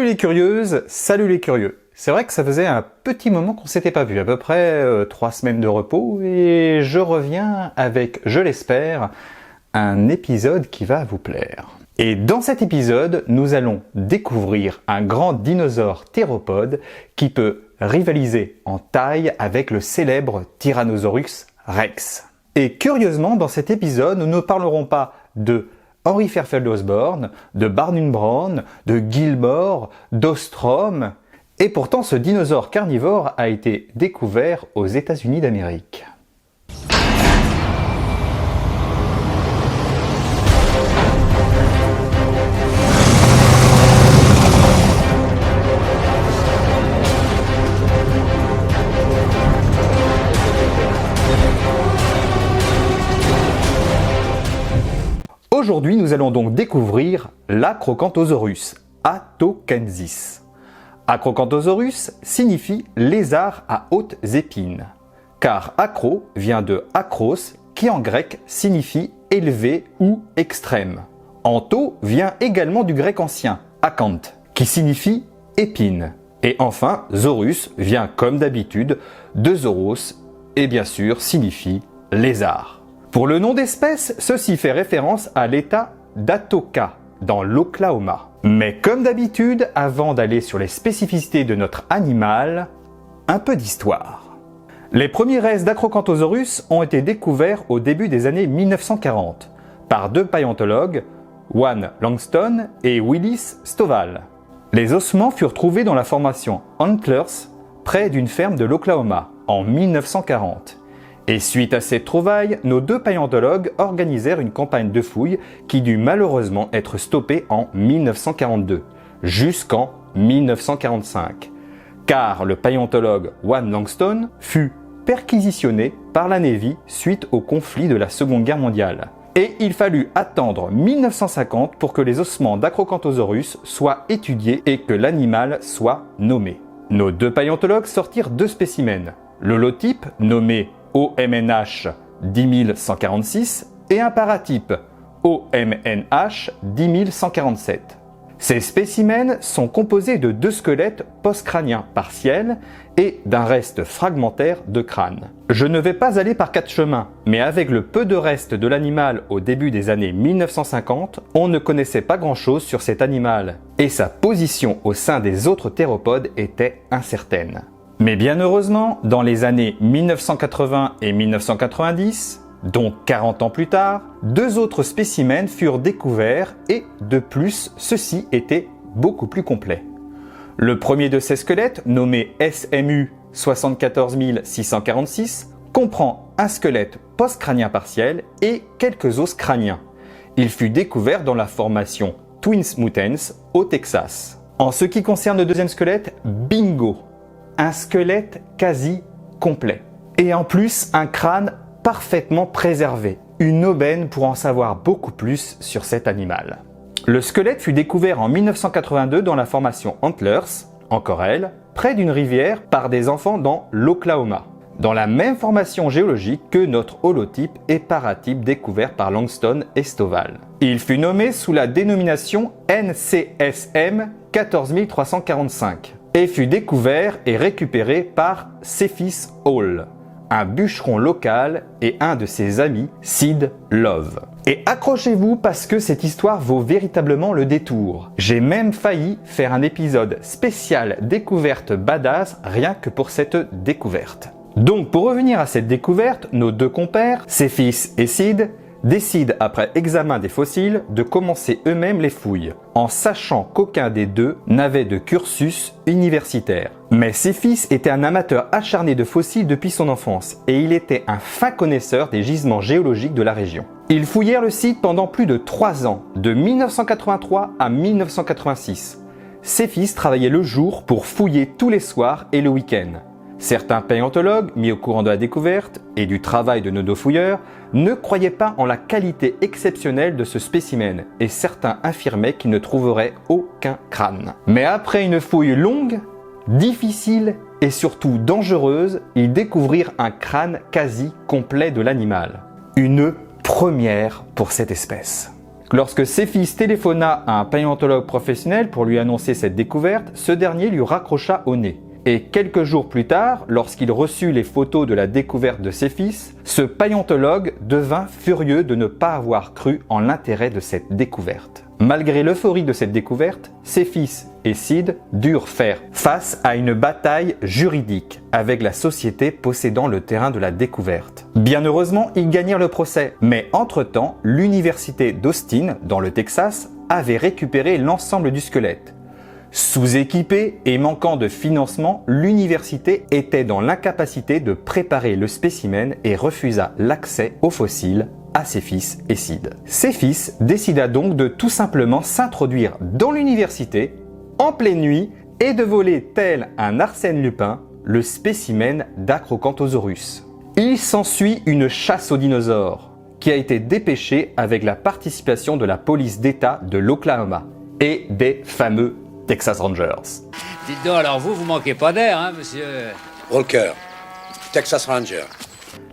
Salut les curieuses, salut les curieux. C'est vrai que ça faisait un petit moment qu'on s'était pas vu, à peu près 3 semaines de repos, et je reviens avec, je l'espère, un épisode qui va vous plaire. Et dans cet épisode, nous allons découvrir un grand dinosaure théropode qui peut rivaliser en taille avec le célèbre Tyrannosaurus Rex. Et curieusement, dans cet épisode, nous ne parlerons pas de Henry Fairfield Osborn, de Barnum Brown, de Gilmore, d'Ostrom, et pourtant ce dinosaure carnivore a été découvert aux États-Unis d'Amérique. Aujourd'hui, nous allons donc découvrir l'Acrocanthosaurus, Athokensis. Acrocanthosaurus signifie lézard à hautes épines, car acro vient de akros, qui en grec signifie élevé ou extrême. Antho vient également du grec ancien, akanthe, qui signifie épine. Et enfin, saurus vient comme d'habitude de zoros, et bien sûr signifie lézard. Pour le nom d'espèce, ceci fait référence à l'état d'Atoka, dans l'Oklahoma. Mais comme d'habitude, avant d'aller sur les spécificités de notre animal, un peu d'histoire. Les premiers restes d'Acrocanthosaurus ont été découverts au début des années 1940 par 2 paléontologues, Juan Langston et Willis Stovall. Les ossements furent trouvés dans la formation Antlers, près d'une ferme de l'Oklahoma, en 1940. Et suite à cette trouvaille, nos 2 paléontologues organisèrent une campagne de fouilles qui dut malheureusement être stoppée en 1942, jusqu'en 1945. Car le paléontologue Juan Langston fut perquisitionné par la Navy suite au conflit de la Seconde Guerre mondiale. Et il fallut attendre 1950 pour que les ossements d'Acrocanthosaurus soient étudiés et que l'animal soit nommé. Nos 2 paléontologues sortirent 2 spécimens, l'holotype nommé OMNH 10146 et un paratype OMNH 10147. Ces spécimens sont composés de 2 squelettes postcrâniens partiels et d'un reste fragmentaire de crâne. Je ne vais pas aller par 4 chemins, mais avec le peu de restes de l'animal au début des années 1950, on ne connaissait pas grand-chose sur cet animal et sa position au sein des autres théropodes était incertaine. Mais bien heureusement, dans les années 1980 et 1990, donc 40 ans plus tard, 2 autres spécimens furent découverts et, de plus, ceux-ci étaient beaucoup plus complets. Le premier de ces squelettes, nommé SMU 74646, comprend un squelette postcrânien partiel et quelques os crâniens. Il fut découvert dans la formation Twin Mountains au Texas. En ce qui concerne le deuxième squelette, bingo! Un squelette quasi complet. Et en plus, un crâne parfaitement préservé. Une aubaine pour en savoir beaucoup plus sur cet animal. Le squelette fut découvert en 1982 dans la formation Antlers, encore elle, près d'une rivière par des enfants dans l'Oklahoma, dans la même formation géologique que notre holotype et paratype découvert par Langston et Stovall. Il fut nommé sous la dénomination NCSM 14345. Et fut découvert et récupéré par Cephas Hall, un bûcheron local et un de ses amis, Sid Love. Et accrochez-vous parce que cette histoire vaut véritablement le détour. J'ai même failli faire un épisode spécial découverte badass rien que pour cette découverte. Donc pour revenir à cette découverte, nos 2 compères, Cephas et Sid, décident après examen des fossiles de commencer eux-mêmes les fouilles, en sachant qu'aucun des 2 n'avait de cursus universitaire. Mais Cephas était un amateur acharné de fossiles depuis son enfance et il était un fin connaisseur des gisements géologiques de la région. Ils fouillèrent le site pendant plus de 3 ans, de 1983 à 1986. Cephas travaillait le jour pour fouiller tous les soirs et le week-end. Certains paléontologues, mis au courant de la découverte et du travail de nos 2 fouilleurs, ne croyaient pas en la qualité exceptionnelle de ce spécimen et certains affirmaient qu'ils ne trouveraient aucun crâne. Mais après une fouille longue, difficile et surtout dangereuse, ils découvrirent un crâne quasi complet de l'animal. Une première pour cette espèce. Lorsque Céphis téléphona à un paléontologue professionnel pour lui annoncer cette découverte, ce dernier lui raccrocha au nez. Et quelques jours plus tard, lorsqu'il reçut les photos de la découverte de Céphis, ce paléontologue devint furieux de ne pas avoir cru en l'intérêt de cette découverte. Malgré l'euphorie de cette découverte, Céphis et Sid durent faire face à une bataille juridique avec la société possédant le terrain de la découverte. Bien heureusement, ils gagnèrent le procès, mais entre-temps, l'université d'Austin, dans le Texas, avait récupéré l'ensemble du squelette. Sous-équipée et manquant de financement, l'université était dans l'incapacité de préparer le spécimen et refusa l'accès aux fossiles à Céphis et Sid. Céphis décida donc de tout simplement s'introduire dans l'université en pleine nuit et de voler tel un Arsène Lupin le spécimen d'Acrocanthosaurus. Il s'ensuit une chasse aux dinosaures qui a été dépêchée avec la participation de la police d'État de l'Oklahoma et des fameux Texas Rangers. Dites donc, alors vous manquez pas d'air, hein, monsieur? Walker, Texas Ranger.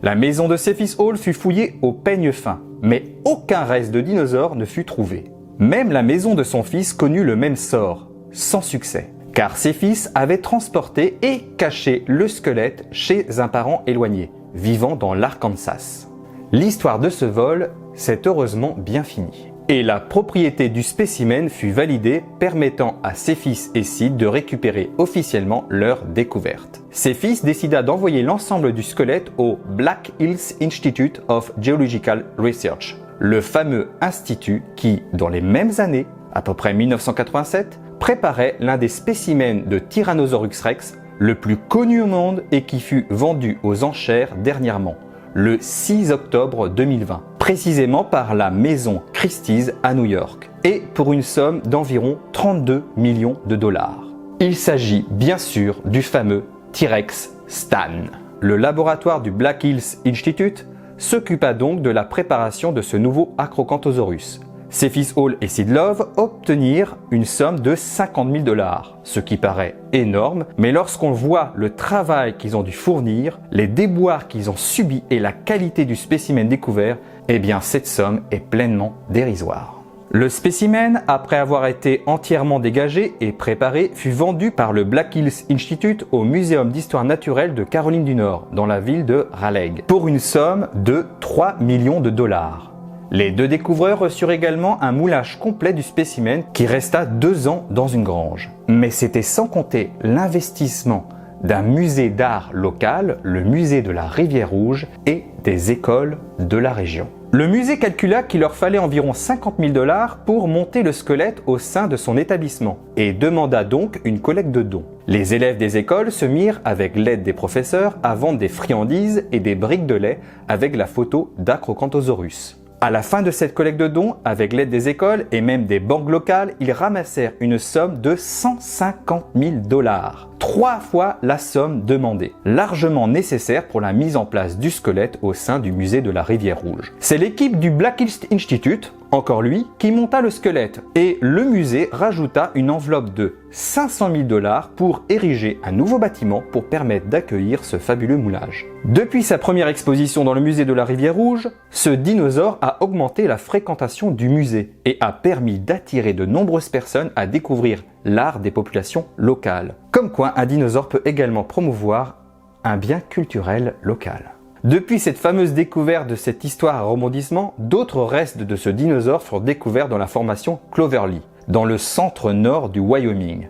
La maison de Cephas Hall fut fouillée au peigne fin, mais aucun reste de dinosaure ne fut trouvé. Même la maison de son fils connut le même sort, sans succès, car Cephas avait transporté et caché le squelette chez un parent éloigné, vivant dans l'Arkansas. L'histoire de ce vol s'est heureusement bien finie. Et la propriété du spécimen fut validée, permettant à Céphis et Sid de récupérer officiellement leur découverte. Céphis décida d'envoyer l'ensemble du squelette au Black Hills Institute of Geological Research, le fameux institut qui, dans les mêmes années, à peu près 1987, préparait l'un des spécimens de Tyrannosaurus rex le plus connu au monde et qui fut vendu aux enchères dernièrement, le 6 octobre 2020, précisément par la maison Christie's à New York, et pour une somme d'environ 32 millions de dollars. Il s'agit bien sûr du fameux T-Rex Stan. Le laboratoire du Black Hills Institute s'occupa donc de la préparation de ce nouveau Acrocanthosaurus. Cephas Hall et Sid Love obtenirent une somme de 50 000 dollars, ce qui paraît énorme, mais lorsqu'on voit le travail qu'ils ont dû fournir, les déboires qu'ils ont subis et la qualité du spécimen découvert, eh bien cette somme est pleinement dérisoire. Le spécimen, après avoir été entièrement dégagé et préparé, fut vendu par le Black Hills Institute au Muséum d'histoire naturelle de Caroline du Nord, dans la ville de Raleigh, pour une somme de 3 millions de dollars. Les deux découvreurs reçurent également un moulage complet du spécimen qui resta 2 ans dans une grange. Mais c'était sans compter l'investissement d'un musée d'art local, le musée de la Rivière Rouge, et des écoles de la région. Le musée calcula qu'il leur fallait environ 50 000 dollars pour monter le squelette au sein de son établissement et demanda donc une collecte de dons. Les élèves des écoles se mirent, avec l'aide des professeurs, à vendre des friandises et des briques de lait avec la photo d'Acrocanthosaurus. À la fin de cette collecte de dons, avec l'aide des écoles et même des banques locales, ils ramassèrent une somme de 150 000 dollars, 3 fois la somme demandée, largement nécessaire pour la mise en place du squelette au sein du musée de la Rivière Rouge. C'est l'équipe du Black Hills Institute, encore lui, qui monta le squelette et le musée rajouta une enveloppe de 500 000 dollars pour ériger un nouveau bâtiment pour permettre d'accueillir ce fabuleux moulage. Depuis sa première exposition dans le musée de la Rivière Rouge, ce dinosaure a augmenté la fréquentation du musée et a permis d'attirer de nombreuses personnes à découvrir l'art des populations locales. Comme quoi, un dinosaure peut également promouvoir un bien culturel local. Depuis cette fameuse découverte de cette histoire à rebondissement, d'autres restes de ce dinosaure furent découverts dans la formation Cloverly, dans le centre nord du Wyoming.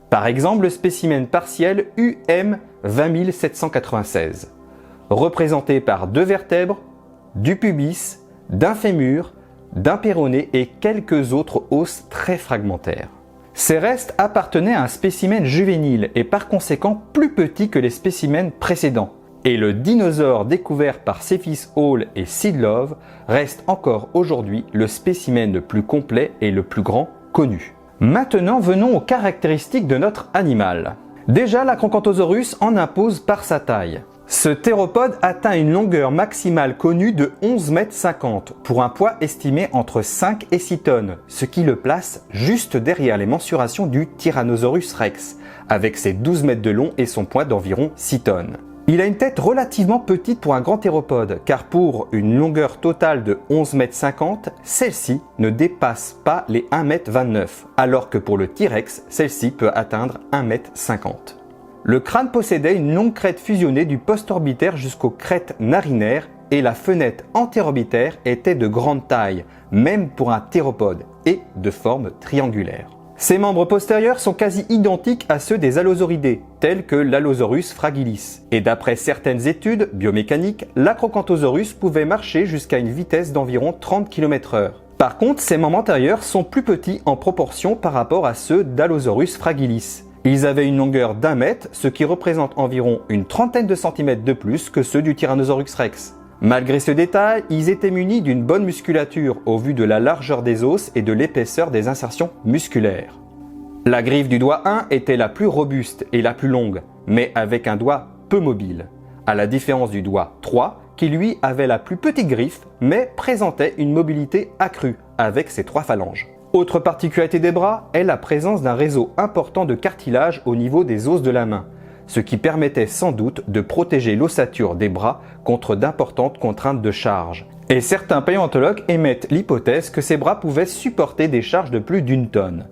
Par exemple, le spécimen partiel UM 20796, représenté par 2 vertèbres, du pubis, d'un fémur, d'un péroné et quelques autres os très fragmentaires. Ces restes appartenaient à un spécimen juvénile et par conséquent plus petit que les spécimens précédents. Et le dinosaure découvert par Cephas Hall et Sid Love reste encore aujourd'hui le spécimen le plus complet et le plus grand connu. Maintenant, venons aux caractéristiques de notre animal. Déjà, l'Acrocanthosaurus en impose par sa taille. Ce théropode atteint une longueur maximale connue de 11,50 m pour un poids estimé entre 5 et 6 tonnes, ce qui le place juste derrière les mensurations du Tyrannosaurus rex, avec ses 12 mètres de long et son poids d'environ 6 tonnes. Il a une tête relativement petite pour un grand théropode, car pour une longueur totale de 11,50 m, celle-ci ne dépasse pas les 1,29 m, alors que pour le T-Rex, celle-ci peut atteindre 1,50 m. Le crâne possédait une longue crête fusionnée du post-orbitaire jusqu'aux crêtes narinaires et la fenêtre antérorbitaire était de grande taille, même pour un théropode, et de forme triangulaire. Ses membres postérieurs sont quasi identiques à ceux des allosauridés, tels que l'Allosaurus fragilis. Et d'après certaines études biomécaniques, l'Acrocanthosaurus pouvait marcher jusqu'à une vitesse d'environ 30 km/h. Par contre, ses membres antérieurs sont plus petits en proportion par rapport à ceux d'Allosaurus fragilis. Ils avaient une longueur d'1 mètre, ce qui représente environ une trentaine de centimètres de plus que ceux du Tyrannosaurus rex. Malgré ce détail, ils étaient munis d'une bonne musculature au vu de la largeur des os et de l'épaisseur des insertions musculaires. La griffe du doigt 1 était la plus robuste et la plus longue, mais avec un doigt peu mobile, à la différence du doigt 3 qui lui avait la plus petite griffe mais présentait une mobilité accrue avec ses 3 phalanges. Autre particularité des bras est la présence d'un réseau important de cartilage au niveau des os de la main, ce qui permettait sans doute de protéger l'ossature des bras contre d'importantes contraintes de charge. Et certains paléontologues émettent l'hypothèse que ces bras pouvaient supporter des charges de plus d'1 tonne.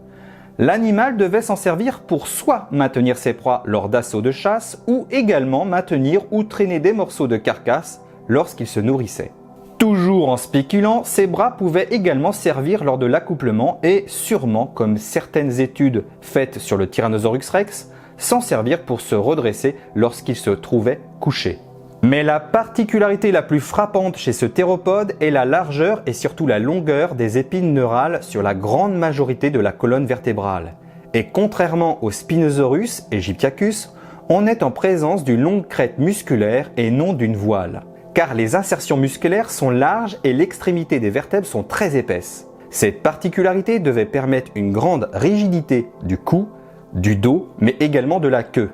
L'animal devait s'en servir pour soit maintenir ses proies lors d'assauts de chasse ou également maintenir ou traîner des morceaux de carcasse lorsqu'il se nourrissait. Toujours en spéculant, ses bras pouvaient également servir lors de l'accouplement et sûrement, comme certaines études faites sur le Tyrannosaurus rex, s'en servir pour se redresser lorsqu'il se trouvait couché. Mais la particularité la plus frappante chez ce théropode est la largeur et surtout la longueur des épines neurales sur la grande majorité de la colonne vertébrale. Et contrairement au Spinosaurus Aegyptiacus, on est en présence d'une longue crête musculaire et non d'une voile, car les insertions musculaires sont larges et l'extrémité des vertèbres sont très épaisses. Cette particularité devait permettre une grande rigidité du cou, du dos, mais également de la queue.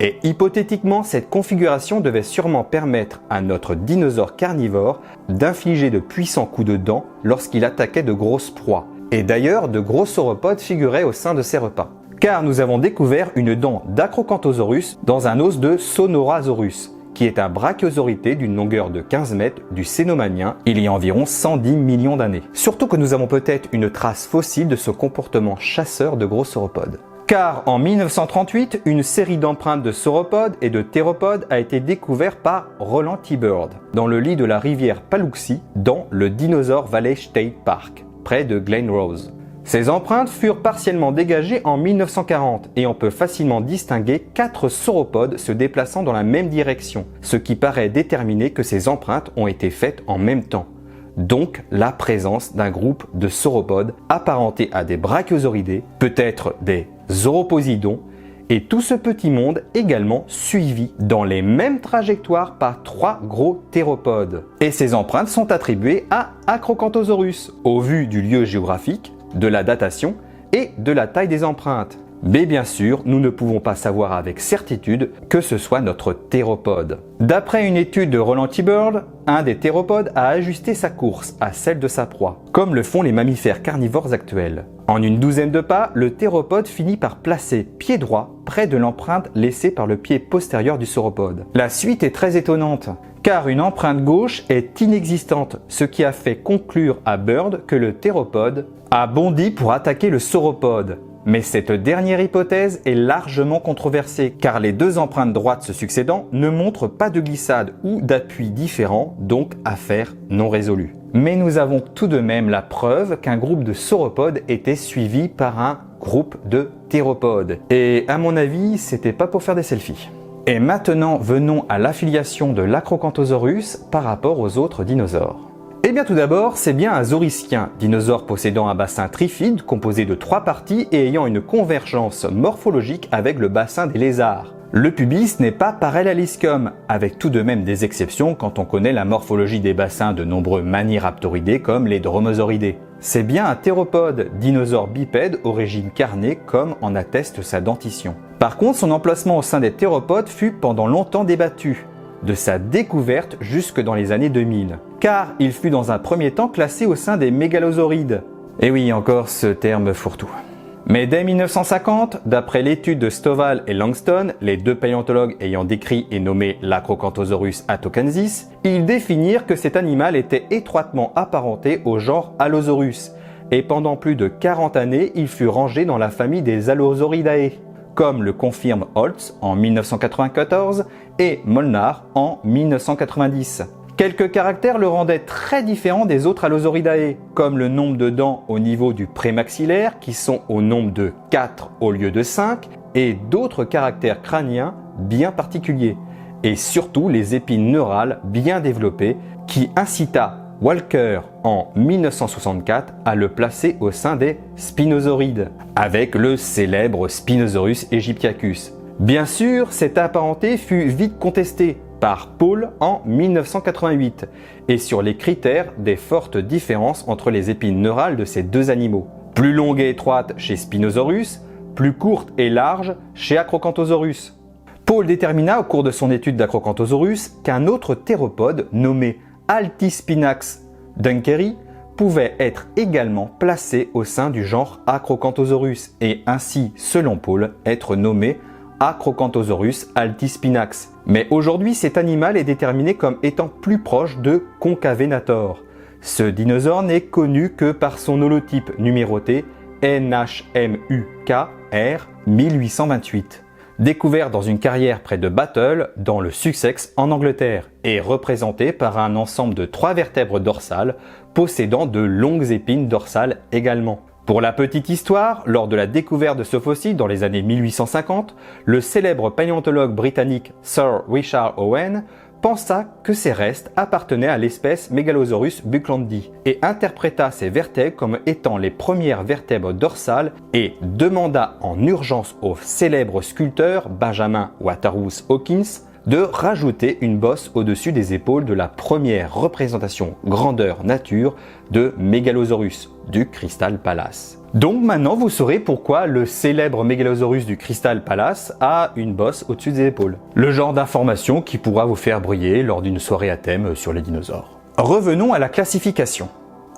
Et hypothétiquement, cette configuration devait sûrement permettre à notre dinosaure carnivore d'infliger de puissants coups de dents lorsqu'il attaquait de grosses proies. Et d'ailleurs, de gros sauropodes figuraient au sein de ses repas. Car nous avons découvert une dent d'Acrocanthosaurus dans un os de Sonorasaurus, qui est un brachiosauridé d'une longueur de 15 mètres du Cénomanien il y a environ 110 millions d'années. Surtout que nous avons peut-être une trace fossile de ce comportement chasseur de gros sauropodes. Car en 1938, une série d'empreintes de sauropodes et de théropodes a été découverte par Roland T-Bird dans le lit de la rivière Paluxy dans le Dinosaur Valley State Park, près de Glen Rose. Ces empreintes furent partiellement dégagées en 1940 et on peut facilement distinguer 4 sauropodes se déplaçant dans la même direction, ce qui paraît déterminer que ces empreintes ont été faites en même temps. Donc la présence d'un groupe de sauropodes apparentés à des brachiosauridés, peut-être des sauroposidons, et tout ce petit monde également suivi dans les mêmes trajectoires par 3 gros théropodes. Et ces empreintes sont attribuées à Acrocanthosaurus, au vu du lieu géographique, de la datation et de la taille des empreintes. Mais bien sûr, nous ne pouvons pas savoir avec certitude que ce soit notre théropode. D'après une étude de Roland T-Bird, un des théropodes a ajusté sa course à celle de sa proie, comme le font les mammifères carnivores actuels. En une douzaine de pas, le théropode finit par placer pied droit près de l'empreinte laissée par le pied postérieur du sauropode. La suite est très étonnante, car une empreinte gauche est inexistante, ce qui a fait conclure à Bird que le théropode a bondi pour attaquer le sauropode. Mais cette dernière hypothèse est largement controversée car les 2 empreintes droites se succédant ne montrent pas de glissade ou d'appui différent, donc affaire non résolue. Mais nous avons tout de même la preuve qu'un groupe de sauropodes était suivi par un groupe de théropodes. Et à mon avis, c'était pas pour faire des selfies. Et maintenant, venons à l'affiliation de l'Acrocanthosaurus par rapport aux autres dinosaures. Eh bien tout d'abord, c'est bien un sauricien, dinosaure possédant un bassin trifide composé de 3 parties et ayant une convergence morphologique avec le bassin des lézards. Le pubis n'est pas pareil à l'ischum, avec tout de même des exceptions quand on connaît la morphologie des bassins de nombreux maniraptoridés comme les dromosauridés. C'est bien un théropode, dinosaure bipède origine carnée comme en atteste sa dentition. Par contre, son emplacement au sein des théropodes fut pendant longtemps débattu, de sa découverte jusque dans les années 2000, car il fut dans un premier temps classé au sein des mégalosaurides. Et oui, encore ce terme fourre-tout. Mais dès 1950, d'après l'étude de Stovall et Langston, les deux paléontologues ayant décrit et nommé l'Acrocanthosaurus atochensis, ils définirent que cet animal était étroitement apparenté au genre Allosaurus, et pendant plus de 40 années, il fut rangé dans la famille des Allosauridae, comme le confirme Holtz en 1994 et Molnar en 1990. Quelques caractères le rendaient très différent des autres Allosauridae, comme le nombre de dents au niveau du prémaxillaire, qui sont au nombre de 4 au lieu de 5, et d'autres caractères crâniens bien particuliers, et surtout les épines neurales bien développées, qui incita Walker en 1964 à le placer au sein des spinosaurides, avec le célèbre Spinosaurus aegyptiacus. Bien sûr, cette apparenté fut vite contestée par Paul en 1988 et sur les critères des fortes différences entre les épines neurales de ces deux animaux. Plus longue et étroite chez Spinosaurus, plus courte et large chez Acrocanthosaurus. Paul détermina au cours de son étude d'Acrocanthosaurus qu'un autre théropode nommé Altispinax dunkeri pouvait être également placé au sein du genre Acrocanthosaurus et ainsi, selon Paul, être nommé Acrocanthosaurus altispinax. Mais aujourd'hui, cet animal est déterminé comme étant plus proche de Concavenator. Ce dinosaure n'est connu que par son holotype numéroté NHMUKR 1828. Découvert dans une carrière près de Battle, dans le Sussex en Angleterre, et représenté par un ensemble de 3 vertèbres dorsales possédant de longues épines dorsales également. Pour la petite histoire, lors de la découverte de ce fossile dans les années 1850, le célèbre paléontologue britannique Sir Richard Owen pensa que ces restes appartenaient à l'espèce Megalosaurus bucklandi et interpréta ces vertèbres comme étant les premières vertèbres dorsales et demanda en urgence au célèbre sculpteur Benjamin Waterhouse Hawkins de rajouter une bosse au-dessus des épaules de la première représentation grandeur nature de Megalosaurus du Crystal Palace. Donc maintenant vous saurez pourquoi le célèbre Megalosaurus du Crystal Palace a une bosse au-dessus des épaules. Le genre d'information qui pourra vous faire briller lors d'une soirée à thème sur les dinosaures. Revenons à la classification.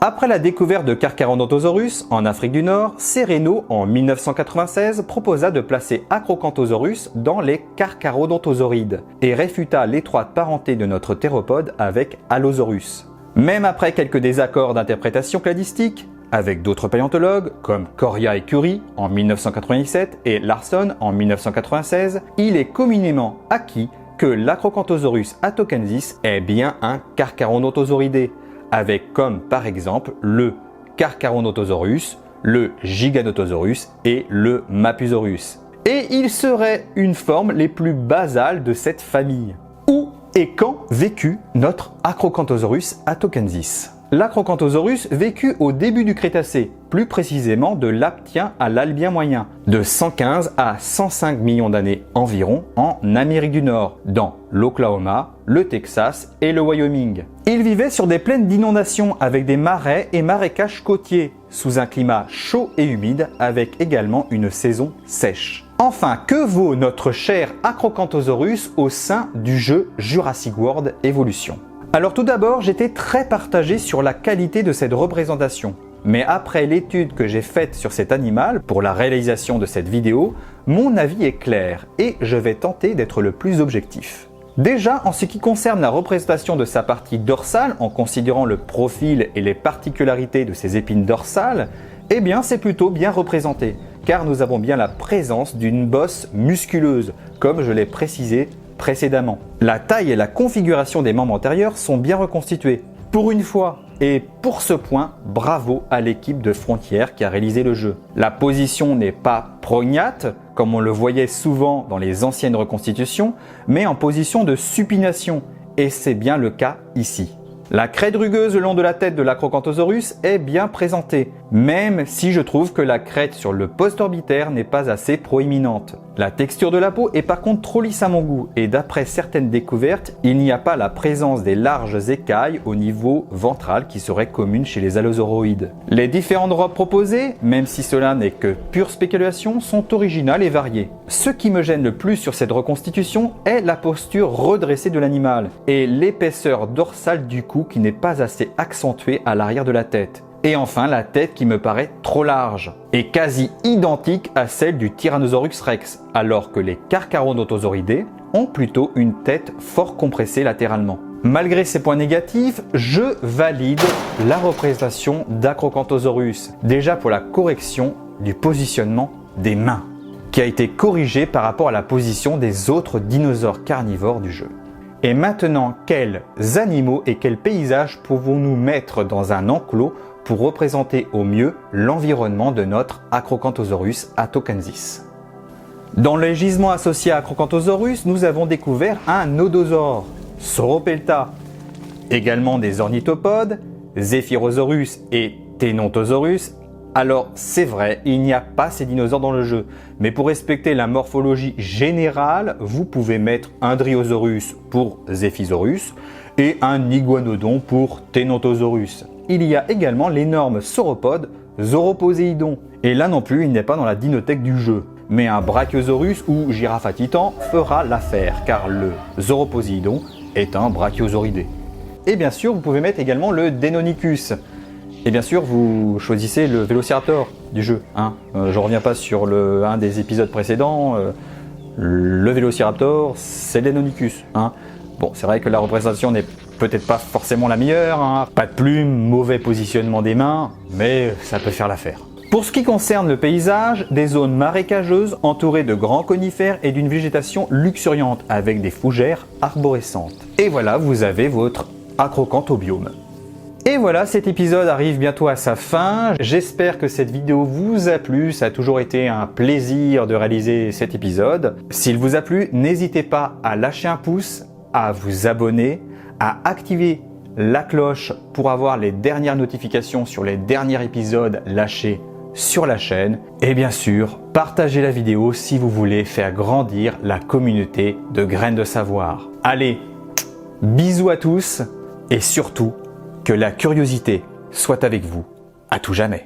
Après la découverte de Carcharodontosaurus en Afrique du Nord, Sereno en 1996 proposa de placer Acrocanthosaurus dans les Carcharodontosaurides et réfuta l'étroite parenté de notre théropode avec Allosaurus. Même après quelques désaccords d'interprétation cladistique, avec d'autres paléontologues comme Coria et Curie en 1997 et Larson en 1996, il est communément acquis que l'Acrocanthosaurus atochensis est bien un Carcharodontosauridae, avec comme par exemple le Carcharodontosaurus, le Giganotosaurus et le Mapusaurus. Et il serait une forme les plus basales de cette famille. Où et quand vécut notre Acrocanthosaurus atochensis? L'Acrocanthosaurus vécut au début du Crétacé, plus précisément de l'Aptien à l'Albien moyen, de 115 à 105 millions d'années environ en Amérique du Nord, dans l'Oklahoma, le Texas et le Wyoming. Il vivait sur des plaines d'inondation avec des marais et marécages côtiers, sous un climat chaud et humide avec également une saison sèche. Enfin, que vaut notre cher Acrocanthosaurus au sein du jeu Jurassic World Evolution? Alors tout d'abord, j'étais très partagé sur la qualité de cette représentation. Mais après l'étude que j'ai faite sur cet animal pour la réalisation de cette vidéo, mon avis est clair et je vais tenter d'être le plus objectif. Déjà, en ce qui concerne la représentation de sa partie dorsale, en considérant le profil et les particularités de ses épines dorsales, eh bien c'est plutôt bien représenté, car nous avons bien la présence d'une bosse musculeuse, comme je l'ai précisé précédemment. La taille et la configuration des membres antérieurs sont bien reconstitués. Pour une fois, et pour ce point, bravo à l'équipe de Frontier qui a réalisé le jeu. La position n'est pas prognate, comme on le voyait souvent dans les anciennes reconstitutions, mais en position de supination, et c'est bien le cas ici. La crête rugueuse le long de la tête de l'Acrocanthosaurus est bien présentée, même si je trouve que la crête sur le postorbitaire n'est pas assez proéminente. La texture de la peau est par contre trop lisse à mon goût et d'après certaines découvertes, il n'y a pas la présence des larges écailles au niveau ventral qui serait commune chez les allosauroïdes. Les différentes robes proposées, même si cela n'est que pure spéculation, sont originales et variées. Ce qui me gêne le plus sur cette reconstitution est la posture redressée de l'animal et l'épaisseur dorsale du cou qui n'est pas assez accentuée à l'arrière de la tête. Et enfin, la tête qui me paraît trop large et quasi identique à celle du Tyrannosaurus rex, alors que les Carcharodontosauridae ont plutôt une tête fort compressée latéralement. Malgré ces points négatifs, je valide la représentation d'Acrocanthosaurus, déjà pour la correction du positionnement des mains, qui a été corrigée par rapport à la position des autres dinosaures carnivores du jeu. Et maintenant, quels animaux et quels paysages pouvons-nous mettre dans un enclos pour représenter au mieux l'environnement de notre Acrocanthosaurus athokensis? Dans les gisements associés à Acrocanthosaurus, nous avons découvert un odosaure, Sauropelta, également des ornithopodes, Zephyrosaurus et Tenontosaurus. Alors c'est vrai, il n'y a pas ces dinosaures dans le jeu, mais pour respecter la morphologie générale, vous pouvez mettre un Dryosaurus pour Zephysaurus et un Iguanodon pour Tenontosaurus. Il y a également l'énorme sauropode Zoroposéidon, et là non plus il n'est pas dans la dinothèque du jeu. Mais un Brachiosaurus ou girafe à titan fera l'affaire, car le Zoroposéidon est un brachiosauridé. Et bien sûr, vous pouvez mettre également le Deinonychus. Et bien sûr, vous choisissez le Vélociraptor du jeu. Je ne reviens pas sur un des épisodes précédents. Le Vélociraptor, c'est le Deinonychus. Bon, c'est vrai que la représentation n'est peut-être pas forcément la meilleure. Pas de plumes, mauvais positionnement des mains, mais ça peut faire l'affaire. Pour ce qui concerne le paysage, des zones marécageuses entourées de grands conifères et d'une végétation luxuriante avec des fougères arborescentes. Et voilà, vous avez votre acrocanthobiome. Et voilà, cet épisode arrive bientôt à sa fin. J'espère que cette vidéo vous a plu. Ça a toujours été un plaisir de réaliser cet épisode. S'il vous a plu, n'hésitez pas à lâcher un pouce, à vous abonner, à activer la cloche pour avoir les dernières notifications sur les derniers épisodes lâchés sur la chaîne. Et bien sûr, partagez la vidéo si vous voulez faire grandir la communauté de Graines de Savoir. Allez, bisous à tous et surtout, que la curiosité soit avec vous à tout jamais.